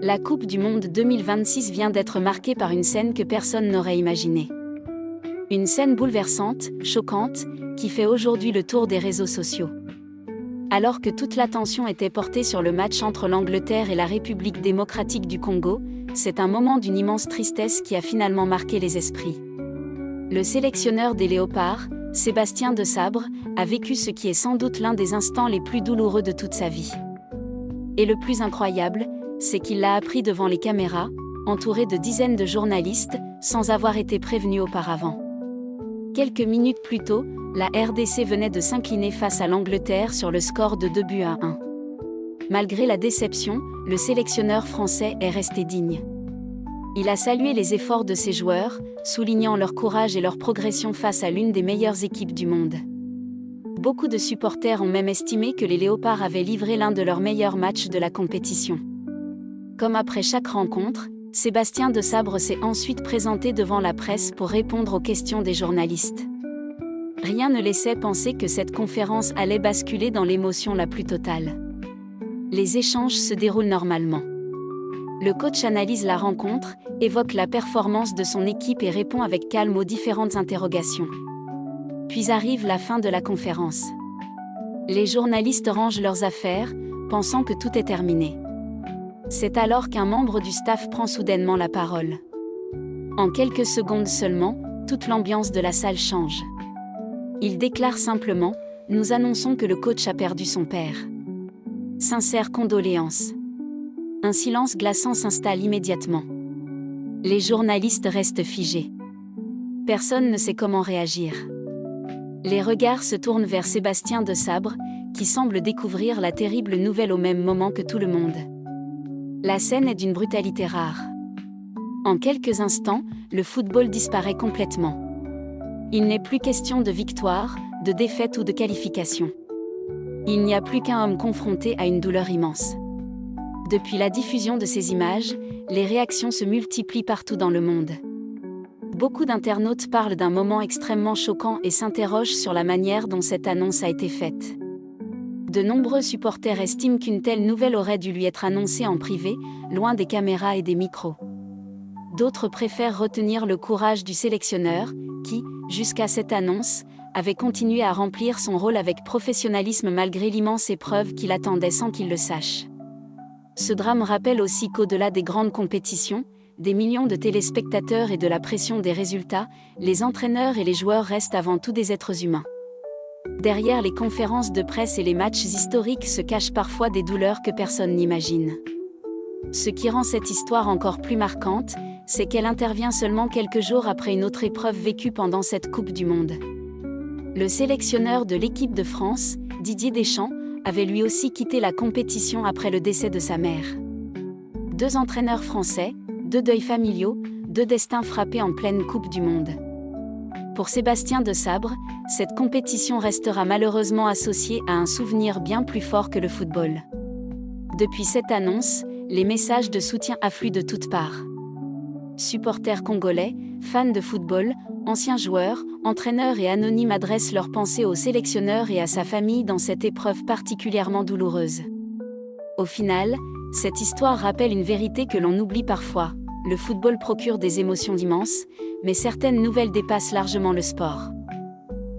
La Coupe du Monde 2026 vient d'être marquée par une scène que personne n'aurait imaginée. Une scène bouleversante, choquante, qui fait aujourd'hui le tour des réseaux sociaux. Alors que toute l'attention était portée sur le match entre l'Angleterre et la République démocratique du Congo, c'est un moment d'une immense tristesse qui a finalement marqué les esprits. Le sélectionneur des Léopards, Sébastien Desabre, a vécu ce qui est sans doute l'un des instants les plus douloureux de toute sa vie. Et le plus incroyable, c'est qu'il l'a appris devant les caméras, entouré de dizaines de journalistes, sans avoir été prévenu auparavant. Quelques minutes plus tôt, la RDC venait de s'incliner face à l'Angleterre sur le score de 2-1. Malgré la déception, le sélectionneur français est resté digne. Il a salué les efforts de ses joueurs, soulignant leur courage et leur progression face à l'une des meilleures équipes du monde. Beaucoup de supporters ont même estimé que les Léopards avaient livré l'un de leurs meilleurs matchs de la compétition. Comme après chaque rencontre, Sébastien Desabre s'est ensuite présenté devant la presse pour répondre aux questions des journalistes. Rien ne laissait penser que cette conférence allait basculer dans l'émotion la plus totale. Les échanges se déroulent normalement. Le coach analyse la rencontre, évoque la performance de son équipe et répond avec calme aux différentes interrogations. Puis arrive la fin de la conférence. Les journalistes rangent leurs affaires, pensant que tout est terminé. C'est alors qu'un membre du staff prend soudainement la parole. En quelques secondes seulement, toute l'ambiance de la salle change. Il déclare simplement « Nous annonçons que le coach a perdu son père. Sincères condoléances ». Un silence glaçant s'installe immédiatement. Les journalistes restent figés. Personne ne sait comment réagir. Les regards se tournent vers Sébastien Desabre, qui semble découvrir la terrible nouvelle au même moment que tout le monde. La scène est d'une brutalité rare. En quelques instants, le football disparaît complètement. Il n'est plus question de victoire, de défaite ou de qualification. Il n'y a plus qu'un homme confronté à une douleur immense. Depuis la diffusion de ces images, les réactions se multiplient partout dans le monde. Beaucoup d'internautes parlent d'un moment extrêmement choquant et s'interrogent sur la manière dont cette annonce a été faite. De nombreux supporters estiment qu'une telle nouvelle aurait dû lui être annoncée en privé, loin des caméras et des micros. D'autres préfèrent retenir le courage du sélectionneur, qui, jusqu'à cette annonce, avait continué à remplir son rôle avec professionnalisme malgré l'immense épreuve qui l'attendait sans qu'il le sache. Ce drame rappelle aussi qu'au-delà des grandes compétitions, des millions de téléspectateurs et de la pression des résultats, les entraîneurs et les joueurs restent avant tout des êtres humains. Derrière les conférences de presse et les matchs historiques se cachent parfois des douleurs que personne n'imagine. Ce qui rend cette histoire encore plus marquante, c'est qu'elle intervient seulement quelques jours après une autre épreuve vécue pendant cette Coupe du Monde. Le sélectionneur de l'équipe de France, Didier Deschamps, avait lui aussi quitté la compétition après le décès de sa mère. Deux entraîneurs français, deux deuils familiaux, deux destins frappés en pleine Coupe du Monde. Pour Sébastien Desabre, cette compétition restera malheureusement associée à un souvenir bien plus fort que le football. Depuis cette annonce, les messages de soutien affluent de toutes parts. Supporters congolais, fans de football, anciens joueurs, entraîneurs et anonymes adressent leurs pensées au sélectionneur et à sa famille dans cette épreuve particulièrement douloureuse. Au final, cette histoire rappelle une vérité que l'on oublie parfois. Le football procure des émotions immenses, mais certaines nouvelles dépassent largement le sport.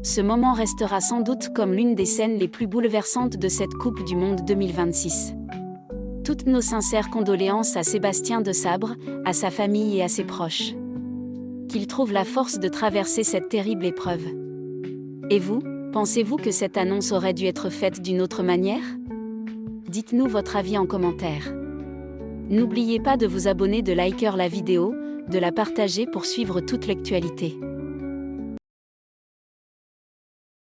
Ce moment restera sans doute comme l'une des scènes les plus bouleversantes de cette Coupe du Monde 2026. Toutes nos sincères condoléances à Sébastien Desabre, à sa famille et à ses proches. Qu'il trouve la force de traverser cette terrible épreuve. Et vous, pensez-vous que cette annonce aurait dû être faite d'une autre manière ? Dites-nous votre avis en commentaire. N'oubliez pas de vous abonner, de liker la vidéo, de la partager pour suivre toute l'actualité.